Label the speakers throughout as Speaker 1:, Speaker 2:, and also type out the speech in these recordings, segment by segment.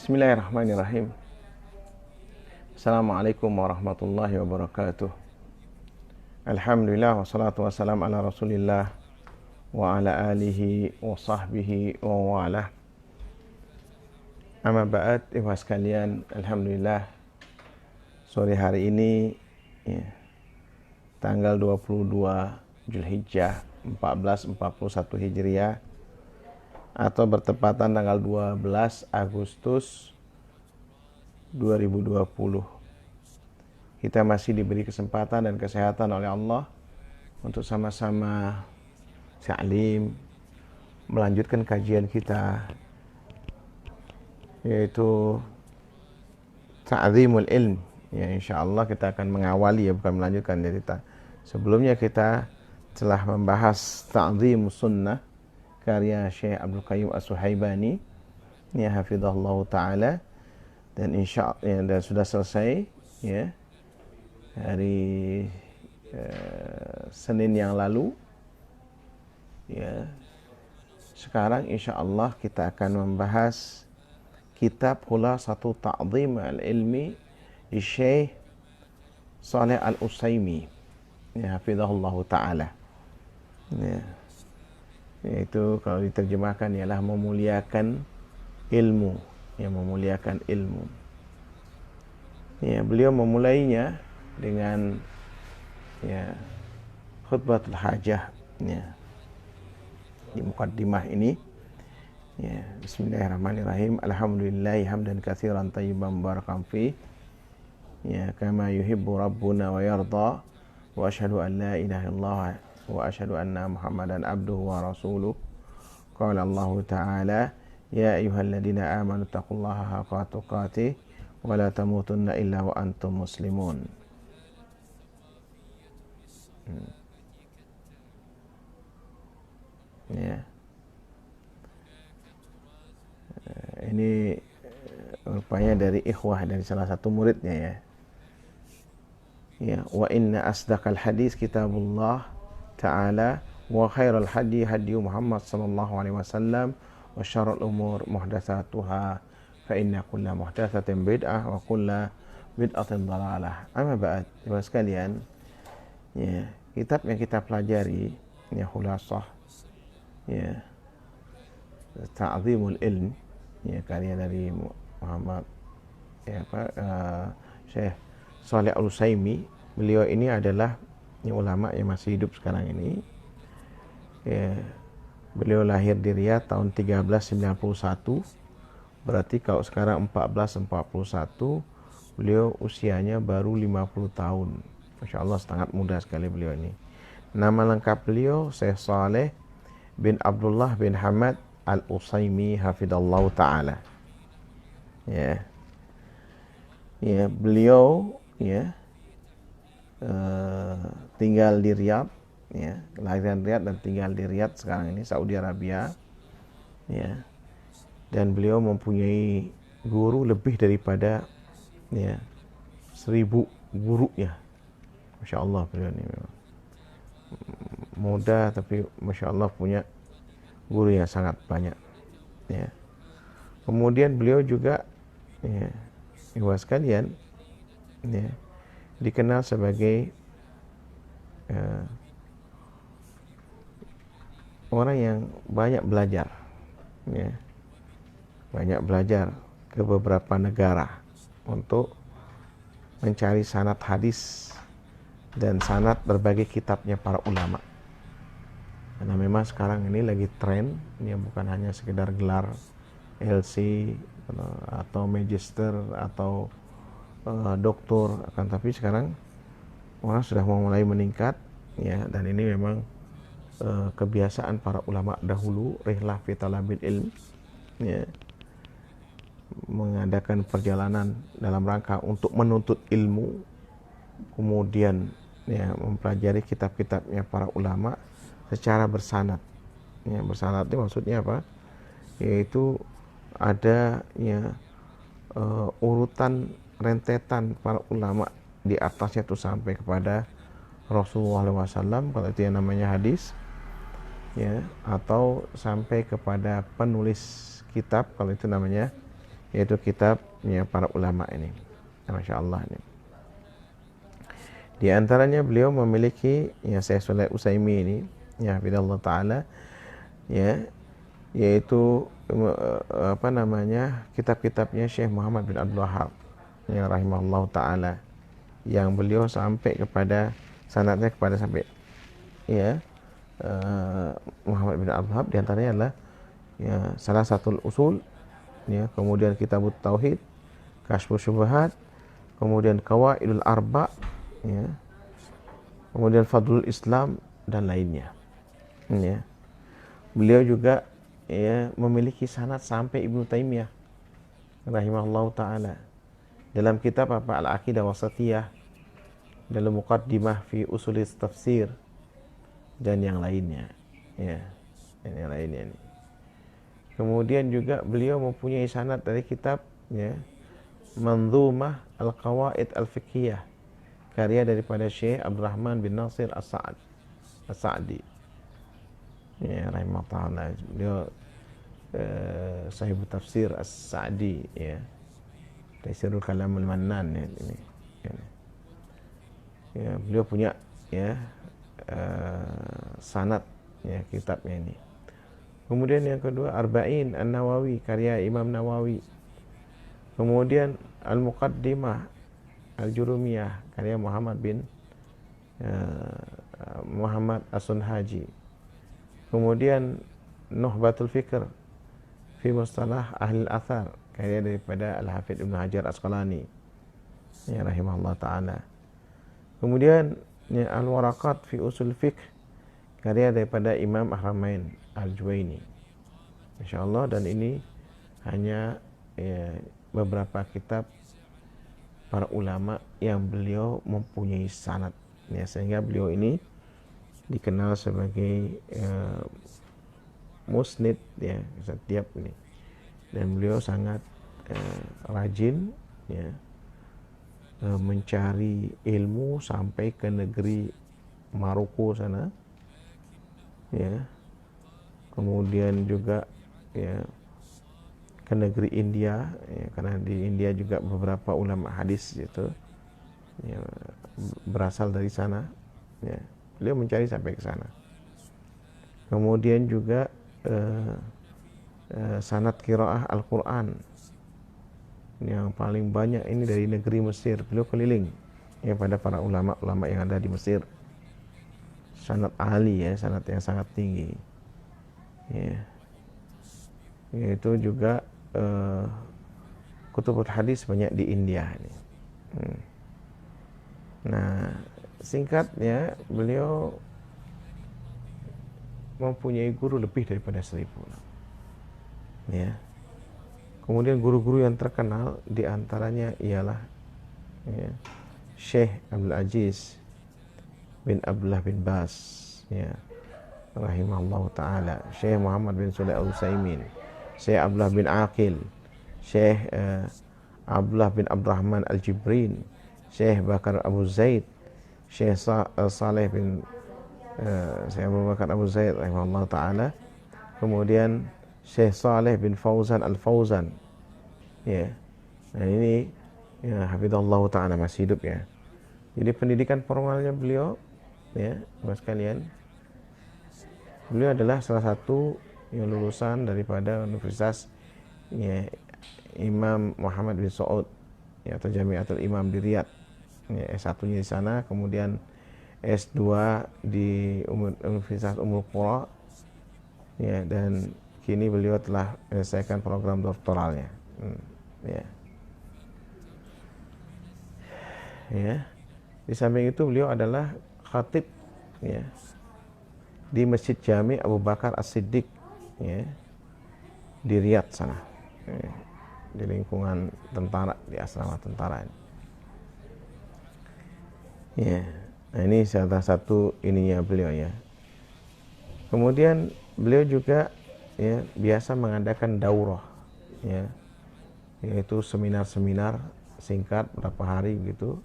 Speaker 1: Bismillahirrahmanirrahim. Assalamualaikum warahmatullahi wabarakatuh. Alhamdulillah wassalatu wassalam ala Rasulillah wa ala alihi wa sahbihi wa wala. Amma ba'd, ikhwah sekalian, alhamdulillah sore hari ini tanggal 22 Zulhijjah 1441 Hijriah atau bertepatan tanggal 12 Agustus 2020. Kita masih diberi kesempatan dan kesehatan oleh Allah untuk sama-sama ta'lim, melanjutkan kajian kita, yaitu ta'zimul ilm. Ya, insyaallah kita akan mengawali, ya, bukan melanjutkan. Jadi sebelumnya kita telah membahas ta'zimus sunnah karya Syekh Abdul Qayyum As-Suhaibani, ya hafizahullah taala, dan dan sudah selesai, ya, hari Senin yang lalu, ya. Sekarang insyaallah kita akan membahas kitab Khulasatu Ta'zim al-Ilmi di Syekh Shalih Al-Utsaimin, ya hafizahullah taala, ya. Yaitu kalau diterjemahkan ialah memuliakan ilmu, yang memuliakan ilmu. Ya, beliau memulainya dengan, ya, khutbatul hajah, ya, di muqaddimah ini, ya. Bismillahirrahmanirrahim. Alhamdulillahi hamdan katsiran thayyiban mubarakan fi, ya, kama yuhibbu rabbuna wa yarda, wa asyhadu an la ilaha illallah wa asyhadu anna muhammadan abduhu wa rasuluh. Qala Allah ta'ala: ya ayyuhalladzina amanu taqullaha haqqa tuqatih wa la tamutunna illa wa antum muslimun. Ya. Ini rupanya dari ikhwah, dari salah satu muridnya, ya. Ya, wa inna asdaqal hadis kitabullah ta'ala wa khairal hadi hadi Muhammad sallallahu alaihi wasallam wa syarrul umur muhdatsatuha fa inna kulla muhdatsatin bid'ah wa kulla bid'atin dhalalah. Amma ba'd, Bapak sekalian, ya, kitab yang kita pelajari, ya, Khulasah, ya, Ta'zimul Ilm, ya, karya dari Muhammad, ya, Syekh Shalih Al-Utsaimin. Beliau ini adalah ulama yang masih hidup sekarang ini, ya. Beliau lahir di Riyadh tahun 1391, berarti kalau sekarang 1441, beliau usianya baru 50 tahun. Masya Allah, sangat muda sekali beliau ini. Nama lengkap beliau Syekh Shalih bin Abdullah bin Hamad Al-Utsaimin hafidallahu ta'ala. Ya. Ya, beliau, ya, tinggal di Riyadh, ya, kelahiran Riyadh dan tinggal di Riyadh sekarang ini, Saudi Arabia, ya. Dan beliau mempunyai guru lebih daripada, ya, 1000 guru, ya. Masya Allah, beliau ini memang muda tapi Masya Allah punya guru yang sangat banyak, ya. Kemudian beliau juga, ya, ikhwah sekalian, ya, dikenal sebagai orang yang banyak belajar, ya, banyak belajar ke beberapa negara untuk mencari sanad hadis dan sanad berbagai kitabnya para ulama. Karena memang sekarang ini lagi tren, ini bukan hanya sekedar gelar LC atau magister atau doktor, akan tapi sekarang orang sudah mulai meningkat, ya, dan ini memang kebiasaan para ulama dahulu, rihlah fi talabil ilm, ya, mengadakan perjalanan dalam rangka untuk menuntut ilmu, kemudian, ya, mempelajari kitab-kitabnya para ulama secara bersanad. Ya, bersanad itu maksudnya apa? Yaitu ada, ya, urutan rentetan para ulama di atasnya itu sampai kepada Rasulullah SAW, kalau itu yang namanya hadis, ya, atau sampai kepada penulis kitab, kalau itu namanya yaitu kitabnya para ulama ini. Masya Allah ini. Di antaranya beliau memiliki ya Syekh Shalih Utsaimin ini ya hafizallahu taala ya, yaitu apa namanya, kitab-kitabnya Syekh Muhammad bin Abdul Wahhab ya rahimahullahu taala, yang beliau sampai kepada sanadnya kepada sampai ya Muhammad bin Abdul Wahhab, di antaranya adalah ya salah satu usul ya, kemudian Kitabut Tauhid, Kasyfus Syubhat, kemudian Qawaidul Arba ya, kemudian Fadlul Islam dan lainnya ya. Beliau juga ya memiliki sanad sampai Ibnu Taimiyah rahimahullahu taala dalam kitab apa Al-Aqidah Wasatiyah, dalam Muqaddimah fi Usulis Tafsir dan yang lainnya ya, dan yang lainnya ini. Kemudian juga beliau mempunyai sanad dari kitab ya Manzumah Al-Qawaid Al-Fiqhiyah, karya daripada Syekh Abdurrahman bin Nasir As-Sa'di ya rahimahullah taala. Beliau sahib tafsir As-Sa'di ya, Taisirul Kalamul Mannan ya, ini ya, beliau punya ya sanad ya kitabnya ini. Kemudian yang kedua Arba'in An-Nawawi, karya Imam Nawawi. Kemudian Al-Muqaddimah Al-Jurumiyah, karya Muhammad bin Muhammad As-Sunhaji. Kemudian Nuhbatul Fikr fi Mustalah Ahli Al-Athar, karya daripada Al-Hafidh Ibnu Hajar Asqalani ya rahimahullah taala. Kemudian ya, Al-Waraqat fi Usul Fiqh, karya daripada Imam Ahramain Al-Juwaini. Insyaallah, dan ini hanya ya, beberapa kitab para ulama yang beliau mempunyai sanad ya, sehingga beliau ini dikenal sebagai musnid ya setiap ini, dan beliau sangat rajin ya mencari ilmu sampai ke negeri Maroko sana ya, kemudian juga ya ke negeri India ya, karena di India juga beberapa ulama hadis itu ya, berasal dari sana ya, beliau mencari sampai ke sana. Kemudian juga sanad qiraah Al-Quran yang paling banyak ini dari negeri Mesir. Beliau keliling ya pada para ulama-ulama yang ada di Mesir, sanad ahli ya, sanad yang sangat tinggi ya. Yaitu juga kutubul hadis banyak di India ini. Nah, singkatnya beliau mempunyai guru lebih daripada 1000 ya. Kemudian guru-guru yang terkenal diantaranya ialah ya, Syekh Abdul Aziz bin Abdullah bin Bas ya rahimahullah taala, Syekh Muhammad bin Shalih Al-Utsaimin, Syekh Abdullah bin Aqil, Syekh Abdullah bin Abdurrahman Al-Jibrin, Syekh Bakar Abu Zaid, Syekh Saleh bin Syekh Abu Bakar Abu Zaid rahimahullah taala. Kemudian Syekh Saleh bin Fauzan Al-Fauzan ya. Nah ini ya hafizallahu taala masih hidup ya. Jadi pendidikan formalnya beliau ya Mas kalian, beliau adalah salah satu yang lulusan daripada Universitas ya, Imam Muhammad bin Saud ya, atau Jamiatul Imam di Riyadh ya, S1-nya di sana, kemudian S2 di Universitas Ummul Qura ya, dan kini beliau telah menyelesaikan program doktoralnya ya. Ya, di samping itu beliau adalah khatib ya di Masjid Jami Abu Bakar As-Siddiq ya, di Riyadh sana ya, di lingkungan tentara, di asrama tentara ya. Nah ini salah satu ininya beliau ya. Kemudian beliau juga ya biasa mengadakan daurah ya, yaitu seminar-seminar singkat berapa hari gitu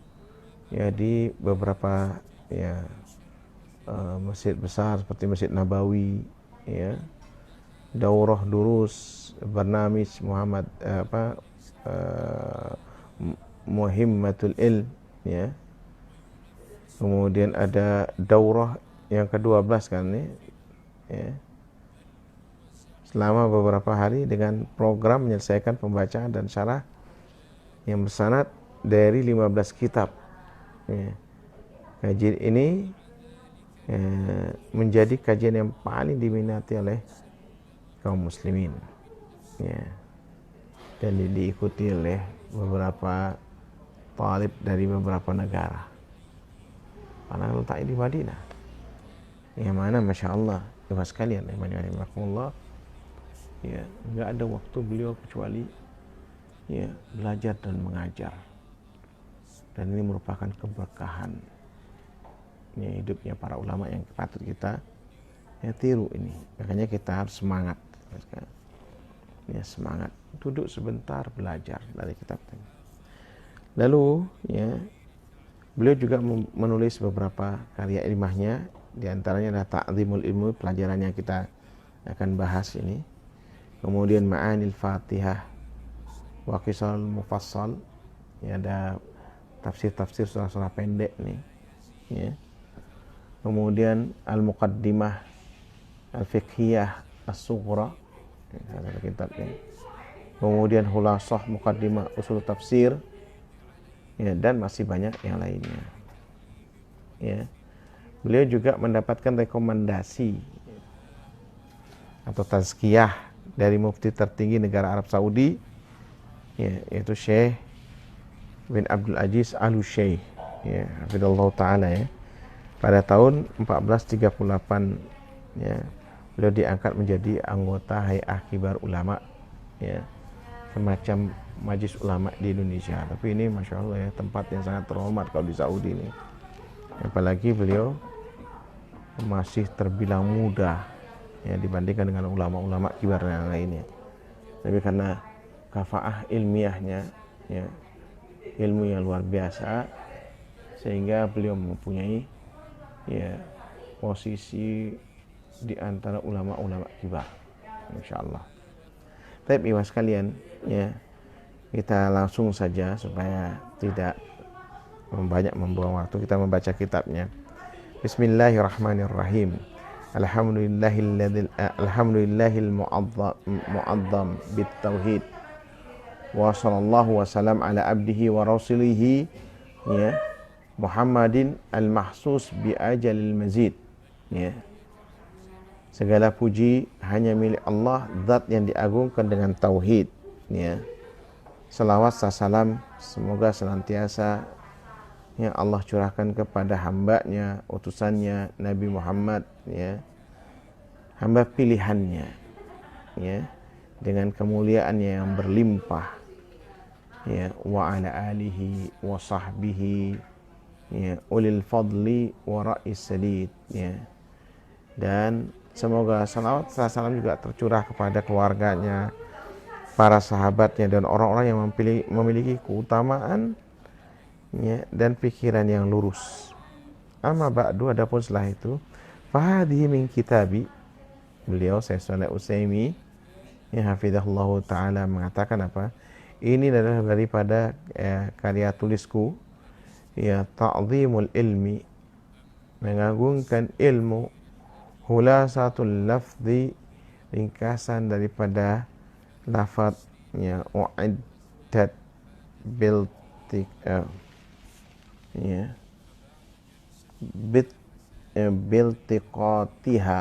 Speaker 1: ya di beberapa ya masjid besar seperti Masjid Nabawi ya, daurah durus Barnamij Muhammad uh, Muhimmatul Ilm, ya. Kemudian ada daurah yang ke-12 kan nih, ya. Selama beberapa hari dengan program menyelesaikan pembacaan dan syarah yang bersanad dari 15 kitab. Ya. Kajian ini menjadi kajian yang paling diminati oleh kaum muslimin, ya. Dan diikuti oleh beberapa talib dari beberapa negara. Karena letaknya di Madinah, yang mana masya Allah, jemaah sekalian, ya, nggak ada waktu beliau kecuali ya belajar dan mengajar. Dan ini merupakan keberkahan ya, hidupnya para ulama yang patut kita ya tiru ini. Makanya kita harus semangat, ya, semangat duduk sebentar belajar dari kitab ini. Lalu ya beliau juga menulis beberapa karya ilmiahnya, di antaranya adalah Ta'zimul Ilmu, pelajaran yang kita akan bahas ini. Kemudian Ma'anil Fatihah wa Qisal Mufassal, ya, ada tafsir-tafsir surah-surah pendek nih, ya. Kemudian Al-Muqaddimah Al-Fiqhiyah As-Sughra, ya, kitab ini. Kemudian Hulasah Muqaddimah Usul Tafsir, ya, dan masih banyak yang lainnya, ya. Beliau juga mendapatkan rekomendasi atau tazkiyah dari mufti tertinggi negara Arab Saudi, ya, yaitu Syekh bin Abdul Aziz Al-Syekh, ya, hafizallahu taala, ya. Pada tahun 1438, ya, beliau diangkat menjadi anggota Hay'ah Kibar Ulama, ya, semacam majlis ulama di Indonesia. Tapi ini masya Allah, ya, tempat yang sangat terhormat kalau di Saudi ini. Apalagi beliau masih terbilang muda, ya, dibandingkan dengan ulama-ulama kibar yang lainnya. Tapi karena kafaah ilmiahnya, ya, ilmu yang luar biasa, sehingga beliau mempunyai, ya, posisi di antara ulama-ulama kibar, insya Allah. Tapi ikhwas sekalian, ya, kita langsung saja supaya tidak banyak membuang waktu, kita membaca kitabnya. Bismillahirrahmanirrahim. Alhamdulillahil mu'azzam bitauhid. Wa sallallahu wasallam ala abdihi wa rasulihi, ya, Muhammadin al-mahsus bi ajalil mazid, ya. Segala puji hanya milik Allah, zat yang diagungkan dengan tauhid, ya. Salawat salam semoga senantiasa yang Allah curahkan kepada hambanya, utusannya Nabi Muhammad, ya, hamba pilihannya, ya, dengan kemuliaannya yang berlimpah, ya, wa ala alihi wa sahbihi, ya, ulil fadli wa ra'is sadid, ya. Dan semoga salawat salam juga tercurah kepada keluarganya, para sahabatnya, dan orang-orang yang memiliki keutamaan, ya, dan pikiran yang lurus. Amma ba'du, adapun setelah itu, fahadhihi min kitabi, beliau Syekh Shalih Utsaimin, ya, hafizahullah taala, mengatakan apa? Ini adalah daripada karya tulisku, ya, Ta'zimul Ilmi, mengagungkan ilmu, Khulasatul Lafzi, ringkasan daripada lafadznya, u'iddat ya, biltiqatiha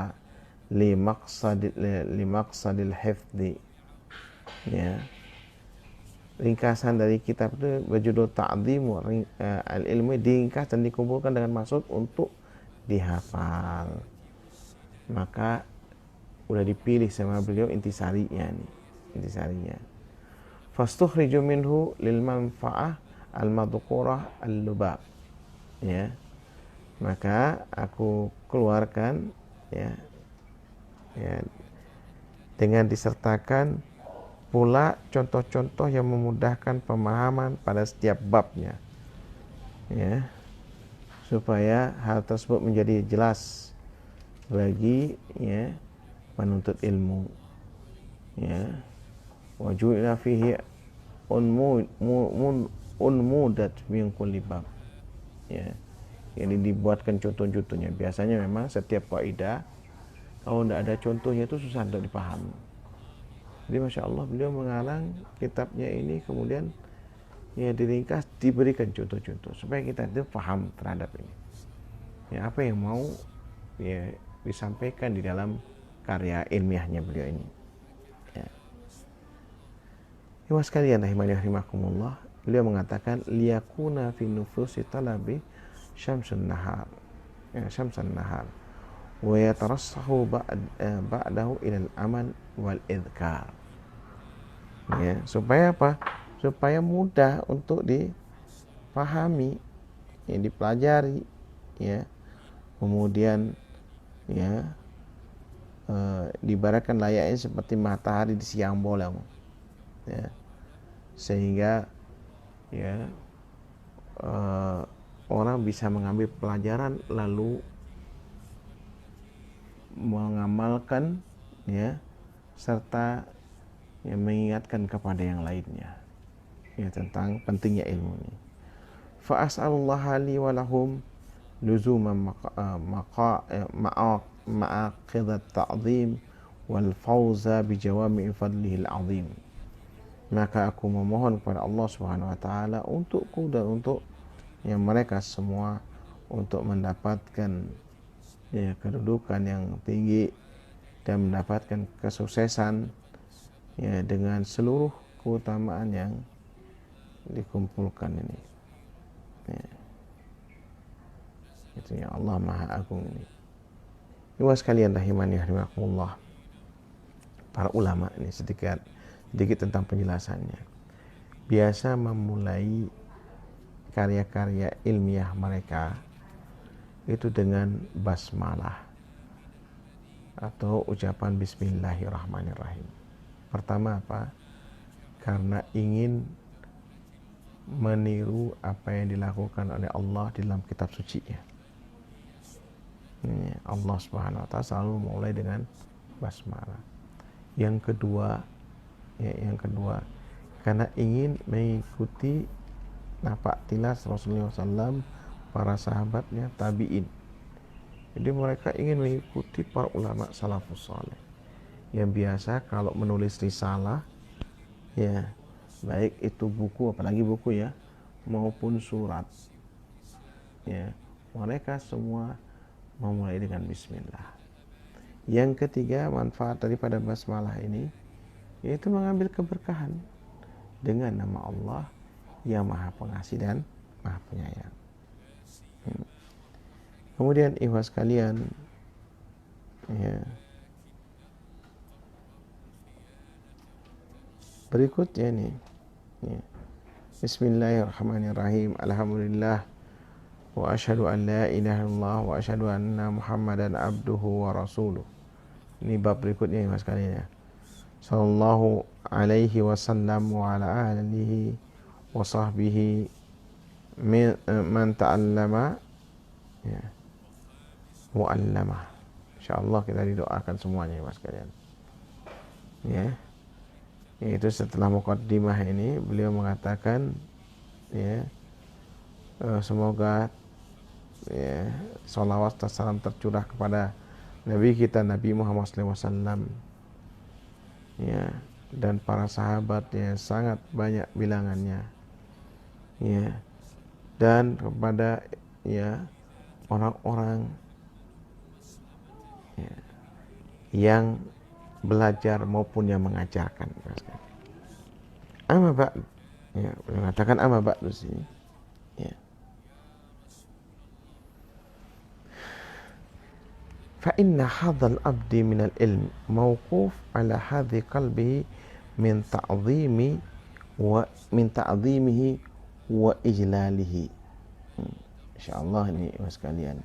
Speaker 1: limaksadil hifdi, ya. Ringkasan dari kitab itu berjudul Ta'zim al-Ilmi, diringkas dan dikumpulkan dengan maksud untuk dihafal. Maka udah dipilih sama beliau intisarinya nih, intisarinya. Fastukhriju minhu lil manfa'ah al-madhkurah al-lubab, ya. Maka aku keluarkan, ya, ya, dengan disertakan pula contoh-contoh yang memudahkan pemahaman pada setiap babnya, ya, supaya hal tersebut menjadi jelas bagi, ya, penuntut ilmu, ya. Wa ju'ila fihi unmudat min kulli bab. Ya. Ini dibuatkan contoh-contohnya. Biasanya memang setiap kaidah kalau tidak ada contohnya itu susah untuk dipahami. Jadi Masya Allah beliau mengarang kitabnya ini, kemudian ya diringkas, diberikan contoh-contoh supaya kita itu paham terhadap ini. Ya, apa yang mau ya disampaikan di dalam karya ilmiahnya beliau ini. Ya. Ikhwas sekalian rahimani rahimakumullah, beliau mengatakan liyakuna fi nufusi talabi syamsun nahar. Ya, syamsun nahar. Wa yatarassahu ba'dahu ilal amal wal idhkar. Ya, supaya apa? Supaya mudah untuk dipahami, ya, dipelajari, ya. Kemudian ya diibaratkan layaknya seperti matahari di siang bolong. Ya. Sehingga ya orang bisa mengambil pelajaran lalu mengamalkan, ya, serta yang mengingatkan kepada yang lainnya, ya, tentang pentingnya ilmu ini. Fa as'alullah li wa lahum luzuma ma'aqidat ta'zim wal fawza bi jawami fadlihi al-azim. Maka aku memohon kepada Allah Subhanahu wa taala untukku dan untuk yang mereka semua untuk mendapatkan ya kedudukan yang tinggi dan mendapatkan kesuksesan ya dengan seluruh keutamaan yang dikumpulkan ini. Ya. Itu yang Allah Maha Agung ini. Ikhwas sekalian rahimani rahimakumullah. Para ulama ini sedikit tentang penjelasannya. Biasa memulai karya-karya ilmiah mereka itu dengan basmalah atau ucapan bismillahirrahmanirrahim. Pertama apa? Karena ingin meniru apa yang dilakukan oleh Allah di dalam kitab suci-Nya. Allah Subhanahu wa taala selalu mulai dengan basmalah. Yang kedua, karena ingin mengikuti napak tilas Rasulullah SAW, para sahabatnya, tabi'in. Jadi mereka ingin mengikuti para ulama salafus saleh yang biasa kalau menulis risalah, ya, baik itu buku, apalagi buku ya, maupun surat, ya, mereka semua memulai dengan bismillah. Yang ketiga, manfaat daripada basmalah ini yaitu mengambil keberkahan dengan nama Allah yang Maha Pengasih dan Maha Penyayang. Kemudian ikhwas sekalian, ya, berikutnya nih, ya. Bismillahirrahmanirrahim. Alhamdulillah wa asyhadu an la ilaha illallah wa asyhadu anna Muhammadan abduhu wa rasuluh. Ini bab berikutnya ikhwas sekalian, ya. Sallallahu alaihi wasallam wa ala alihi wa sahbihi man ta'allama, ya, mu'allamah. Insyaallah kita didoakan semuanya ya mas kalian. Ya. Itu setelah muqaddimah ini beliau mengatakan, ya, semoga ya salawat dan salam tercurah kepada Nabi kita Nabi Muhammad SAW, ya, dan para sahabatnya sangat banyak bilangannya, ya, dan kepada ya orang-orang ya, yang belajar maupun yang mengajarkan. Amma ba'd, ya, mengatakan amma ba'd di sini, ya. Fa inna hadzal abdi min al-ilm mawquf ala hadhi qalbihi min ta'zimihi wa ijlalihi. Insyaallah ini mas kalian.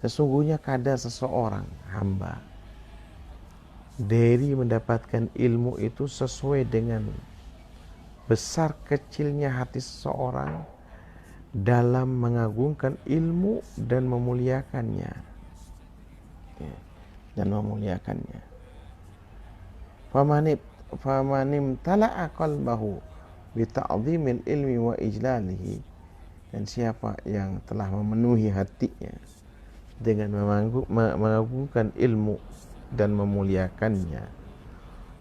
Speaker 1: Sesungguhnya kadar seseorang hamba dari mendapatkan ilmu itu sesuai dengan besar kecilnya hati seseorang dalam mengagungkan ilmu dan memuliakannya, ya, dan memuliakannya. Famanim tala'a qalbahu bi ta'dhimil ilmi wa ijlalihi, dan siapa yang telah memenuhi hatinya dengan mengagungkan ilmu dan memuliakannya,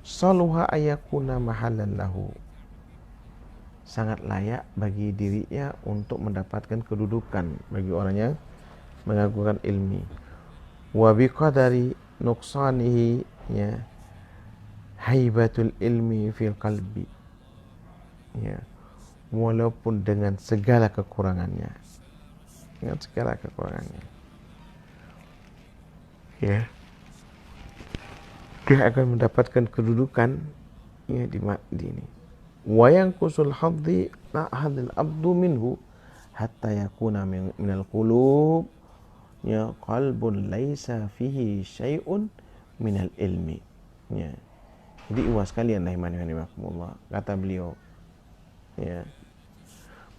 Speaker 1: saluha ayakuna mahallan lahu, sangat layak bagi dirinya untuk mendapatkan kedudukan bagi orang yang mengagungkan ilmi. Wa biqadari nuqsanihi, ya, haibatul ilmi fil qalbi, ya, walaupun dengan segala kekurangannya, ya, dia akan mendapatkan kedudukan, ya, di ini. Wa yanqusul hadil abdu minhu hatta yakuna minal qulub, ya, qalbun laisa fihi syai'un minal ilmi, ya. Jadi iwas kalian rahimakumullah, kata beliau, ya,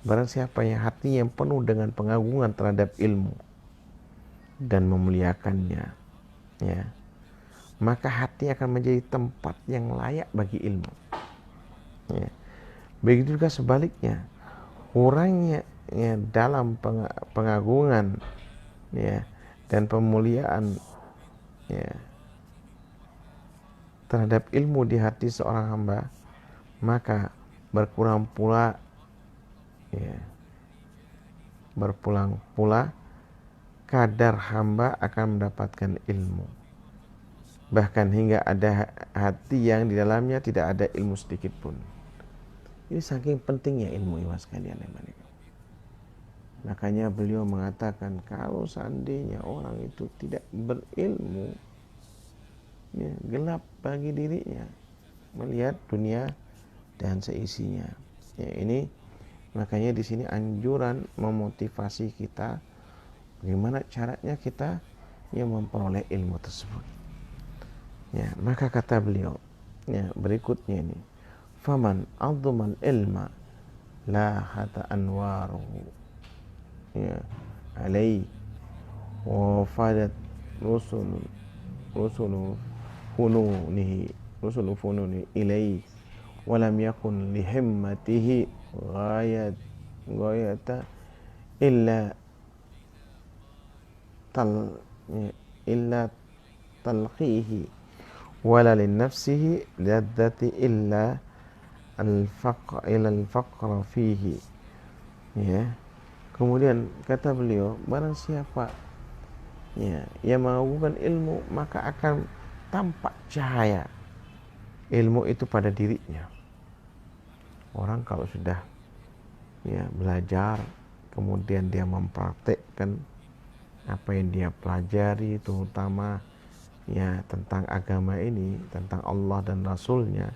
Speaker 1: barang siapa yang hatinya yang penuh dengan pengagungan terhadap ilmu dan memuliakannya, ya, maka hati akan menjadi tempat yang layak bagi ilmu, ya. Begitu juga sebaliknya, orangnya, ya, dalam pengagungan, ya, dan pemuliaan, ya, terhadap ilmu di hati seorang hamba, maka berkurang pula kadar hamba akan mendapatkan ilmu, bahkan hingga ada hati yang di dalamnya tidak ada ilmu sedikit pun. Ini saking pentingnya ilmu, iwas sekalian. Makanya beliau mengatakan, kalau seandainya orang itu tidak berilmu, ya, gelap bagi dirinya melihat dunia dan seisinya. Ya, ini makanya di sini anjuran memotivasi kita bagaimana caranya kita yang memperoleh ilmu tersebut. Ya, maka kata beliau, ya, berikutnya ini, faman adzumal ilma la hata anwaruhu, ya, alai wa fadat rusulu fununi ilai walam yakun lihimmatihi ghayata illa talqihi wala linnafsihi ladzati illa al-faqra fihi, ya. Kemudian kata beliau, barang siapa, ya, yang mengagungkan ilmu, maka akan tampak cahaya ilmu itu pada dirinya. Orang kalau sudah, ya, belajar, kemudian dia mempraktekkan apa yang dia pelajari, terutama, ya, tentang agama ini, tentang Allah dan Rasulnya,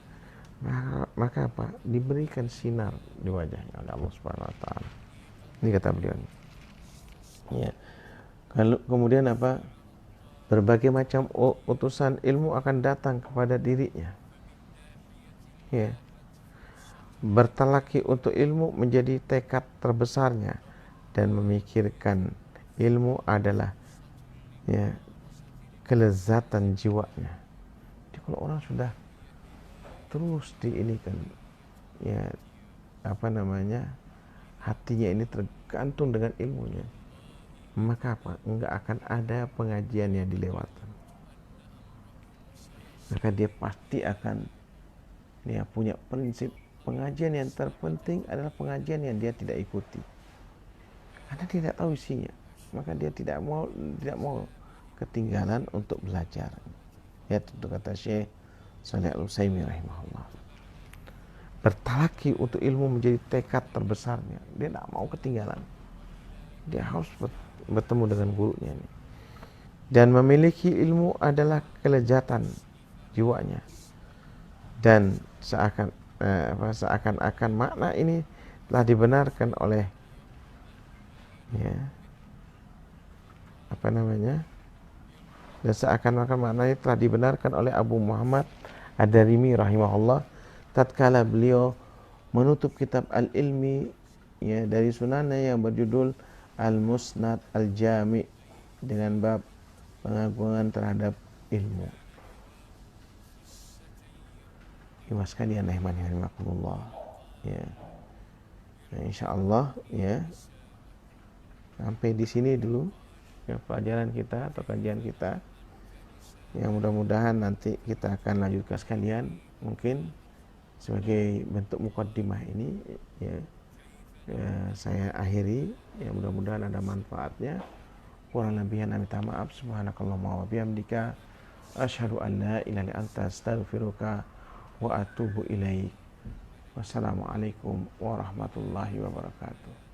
Speaker 1: maka apa? Diberikan sinar di wajahnya oleh Allah Subhanahu wa taala. Ini kata beliau. Ya. Kalau kemudian apa? Berbagai macam utusan ilmu akan datang kepada dirinya. Ya. Bertalaki untuk ilmu menjadi tekad terbesarnya, dan memikirkan ilmu adalah, ya, kelezatan jiwanya. Jadi kalau orang sudah terus diinikan, ya, hatinya ini tergantung dengan ilmunya, maka apa? Enggak akan ada pengajian yang dilewatkan. Maka dia pasti akan, ya, punya prinsip pengajian yang terpenting adalah pengajian yang dia tidak ikuti, karena dia tidak tahu isinya. Maka dia tidak mau ketinggalan untuk belajar. Ya, tentu kata Syekh Shalih Al-Utsaimin rahimahullah, bertalaki untuk ilmu menjadi tekad terbesarnya. Dia tidak mau ketinggalan. Dia harus bertemu dengan gurunya ini. Dan memiliki ilmu adalah kelezatan jiwanya. Dan seakan-akan makna ini telah dibenarkan oleh, ya, dan seakan-akan makna ini telah dibenarkan oleh Abu Muhammad Ad-Darimi rahimahullah tatkala beliau menutup kitab Al-Ilmi, ya, dari sunannya yang berjudul Al-Musnad Al-Jami' dengan bab pengagungan terhadap ilmu. Iwas sekalian rahimakumullah. Ya, nah, insya Allah ya sampai di sini dulu ya pelajaran kita atau kajian kita. Yang mudah-mudahan nanti kita akan lanjutkan sekalian, mungkin sebagai bentuk mukaddimah ini ya, saya akhiri ya, mudah-mudahan ada manfaatnya. Kurang lebihnya minta maaf. Subhanakallahumma wa bihamdika asyhadu an la ilaha illa anta astaghfiruka wa atubu ilaik. Wassalamualaikum warahmatullahi wabarakatuh.